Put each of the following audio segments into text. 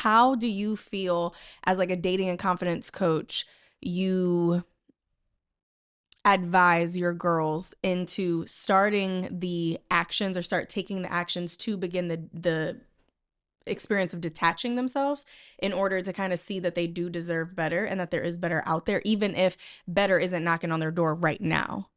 how do you feel as like a dating and confidence coach, you advise your girls into starting the actions or start taking the actions to begin the experience of detaching themselves in order to kind of see that they do deserve better and that there is better out there, even if better isn't knocking on their door right now?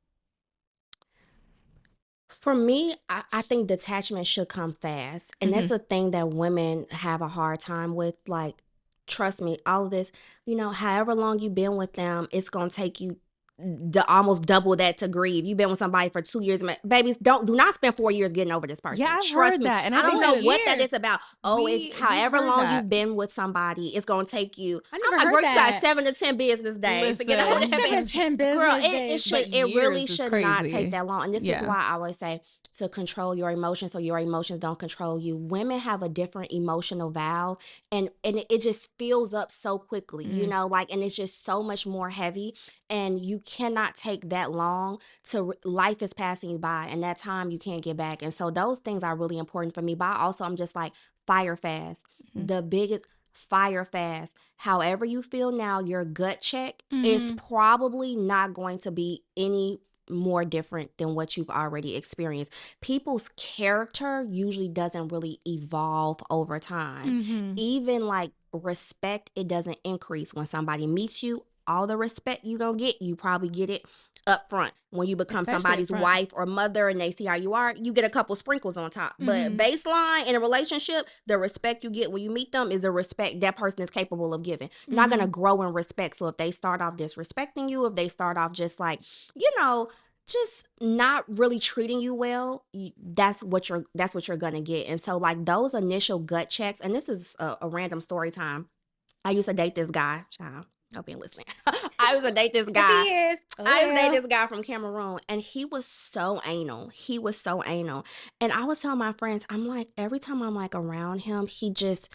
For me, I think detachment should come fast. And that's the thing that women have a hard time with. Like, trust me, all of this, however long you've been with them, it's going to take you almost double that to grieve. You've been with somebody for 2 years. Babies, do not spend 4 years getting over this person. Yeah, I've Trust heard me. that. And I I don't think know that what that is about. Oh, if we've however heard long that. you've been with somebody, it's going to take you. I never I'm like, heard girl, you got that. 7 to 10 business days to get Listen. over that. 7 to 10 business Girl, days. But it really years is should not crazy. take that long. And this is Yeah. why I always say to control your emotions so your emotions don't control you. Women have a different emotional valve, and it just fills up so quickly, and it's just so much more heavy, and you cannot take that long to life is passing you by, and that time you can't get back. And so those things are really important for me. But I'm just like, fire fast. The biggest fire fast. However you feel now, your gut check is probably not going to be any more different than what you've already experienced. People's character usually doesn't really evolve over time. Even like respect, it doesn't increase. When somebody meets you, all the respect you gonna get, you probably get it up front. When you become Especially somebody's up front. wife or mother and they see how you are, you get a couple sprinkles on top. But baseline in a relationship, the respect you get when you meet them is the respect that person is capable of giving. You're not gonna grow in respect. So if they start off disrespecting you, if they start off just like, just not really treating you well, that's what you're gonna get. And so like those initial gut checks, and this is a random story time. I used to date this guy, child. Hope you're listening. I used to date this guy. He is. I used to date this guy from Cameroon, and he was so anal. And I would tell my friends, I'm like, every time I'm like around him, he just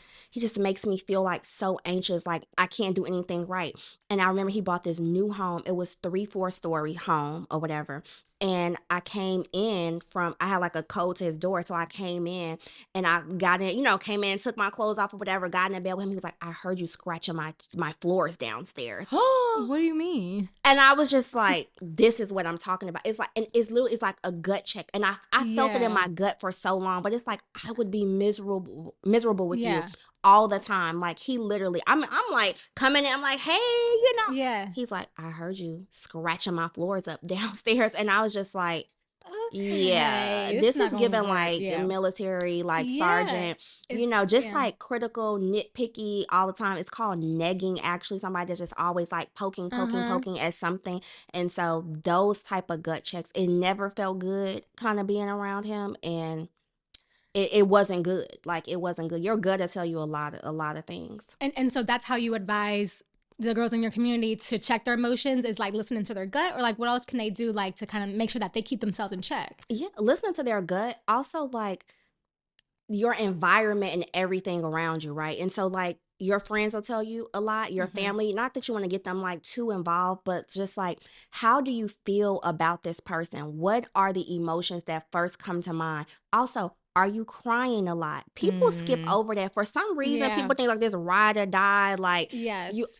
makes me feel like so anxious, like I can't do anything right. And I remember he bought this new home. It was 3-4 story home or whatever. And I had like a code to his door. So I came in and I got in, came in, took my clothes off or whatever, got in the bed with him. He was like, I heard you scratching my floors downstairs. What do you mean? And I was just like, this is what I'm talking about. It's like, and it's like a gut check. And I felt it in my gut for so long, but it's like, I would be miserable with you all the time. Like he literally, I'm like coming in, I'm like, hey, Yeah. He's like, I heard you scratching my floors up downstairs. And I was just like, yeah, this is given like military, like sergeant, just like critical, nitpicky all the time. It's called negging, actually. Somebody that's just always like poking at something. And so those type of gut checks, it never felt good kind of being around him. And it wasn't good. Like it wasn't good. Your gut will tell you a lot of things. And so that's how you advise the girls in your community to check their emotions, is like listening to their gut, or like what else can they do like to kind of make sure that they keep themselves in check? Yeah, listening to their gut. Also like your environment and everything around you, right? And so like your friends will tell you a lot, your family, not that you want to get them like too involved, but just like, how do you feel about this person? What are the emotions that first come to mind? Also, are you crying a lot? People skip over that. For some reason, people think like this ride or die. Like,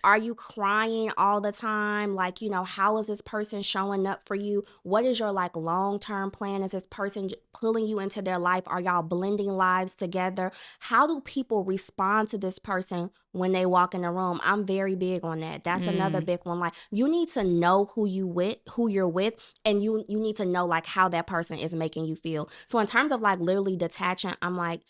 are you crying all the time? Like, how is this person showing up for you? What is your like long-term plan? Is this person pulling you into their life? Are y'all blending lives together? How do people respond to this person when they walk in the room? I'm very big on that. That's another big one. Like, you need to know who you're with, and you need to know like how that person is making you feel. So in terms of like literally detaching, I'm like,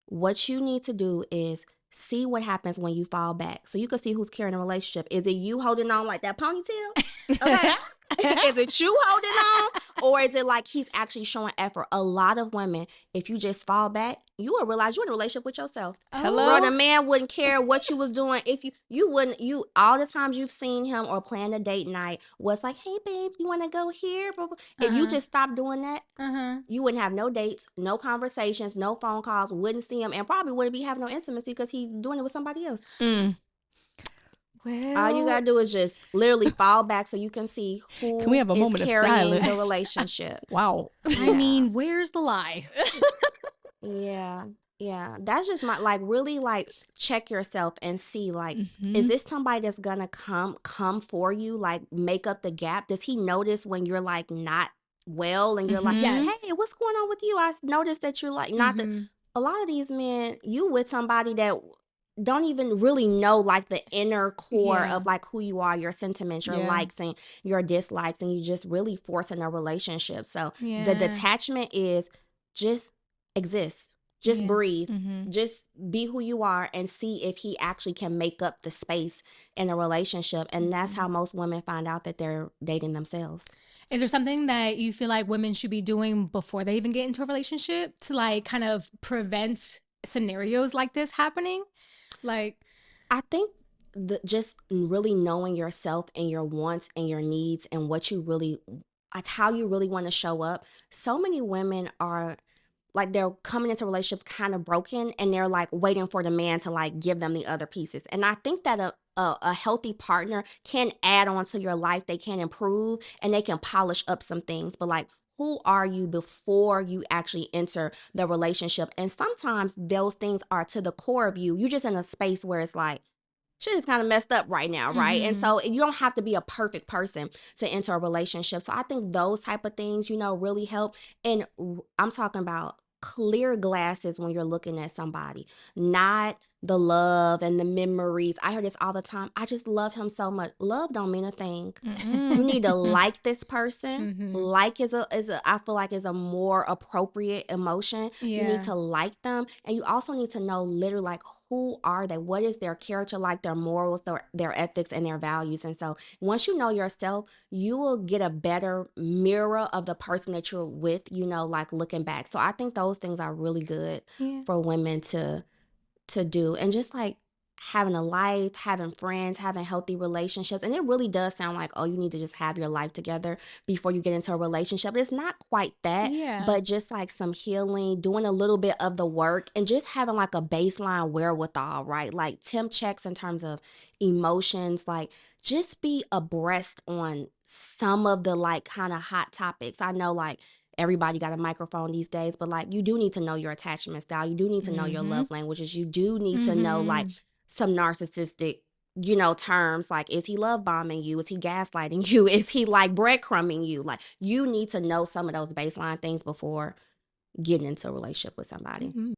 what you need to do is see what happens when you fall back. So you can see who's carrying a relationship. Is it you holding on like that ponytail? Okay. Is it you holding on? Or is it like he's actually showing effort? A lot of women, if you just fall back, you will realize you're in a relationship with yourself. Hello? Bro, the man wouldn't care what you was doing. If you wouldn't, all the times you've seen him or planned a date night was like, hey babe, you want to go here? If you just stopped doing that, you wouldn't have no dates, no conversations, no phone calls, wouldn't see him, and probably wouldn't be having no intimacy because he's doing it with somebody else. Well, all you gotta do is just literally fall back so you can see who Can we have a moment of carrying the silence? relationship. Wow. I mean, where's the lie? Yeah. Yeah, that's just my like really like check yourself and see like is Mm-hmm. this somebody that's gonna come for you, like make up the gap? Does he notice when you're like not well and you're like, Mm-hmm. Yes. hey, what's going on with you? I noticed that you're like not the Mm-hmm. a lot of these men, you with somebody that don't even really know like the inner core Yeah. of like who you are, your sentiments, your Yeah. likes and your dislikes, and you just really forcing a relationship. So the Yeah. detachment is just exist. Just Yeah. breathe. Mm-hmm. Just be who you are and see if he actually can make up the space in a relationship. And that's Mm-hmm. how most women find out that they're dating themselves. Is there something that you feel like women should be doing before they even get into a relationship to like kind of prevent scenarios like this happening? Like, I think just really knowing yourself and your wants and your needs and what you really like, how you really want to show up. So many women are like they're coming into relationships kind of broken and they're like waiting for the man to like give them the other pieces. And I think that a healthy partner can add on to your life. They can improve and they can polish up some things. But like, who are you before you actually enter the relationship? And sometimes those things are to the core of you. You're just in a space where it's like, shit is kind of messed up right now, right? And mm-hmm. so you don't have to be a perfect person to enter a relationship. So I think those type of things, really help. And I'm talking about clear glasses when you're looking at somebody, not the love and the memories. I hear this all the time. I just love him so much. Love don't mean a thing. You need to like this person. Mm-hmm. Like is a I feel like is a more appropriate emotion. You need Yeah. to like them, and you also need to know literally like who are they? What is their character like? Their morals, their ethics, and their values. And so once you know yourself, you will get a better mirror of the person that you're with. Like looking back. So I think those things are really good Yeah. for women to do, and just like having a life, having friends, having healthy relationships. And it really does sound like, oh, you need to just have your life together before you get into a relationship. But it's not quite that, Yeah. but just like some healing, doing a little bit of the work, and just having like a baseline wherewithal, right? Like temp checks in terms of emotions, like just be abreast on some of the like kind of hot topics. I know like everybody got a microphone these days, but like you do need to know your attachment style. You do need to know your Mm-hmm. love languages. You do need to know like Mm-hmm. some narcissistic, terms like, is he love bombing you? Is he gaslighting you? Is he like breadcrumbing you? Like you need to know some of those baseline things before getting into a relationship with somebody. Mm-hmm.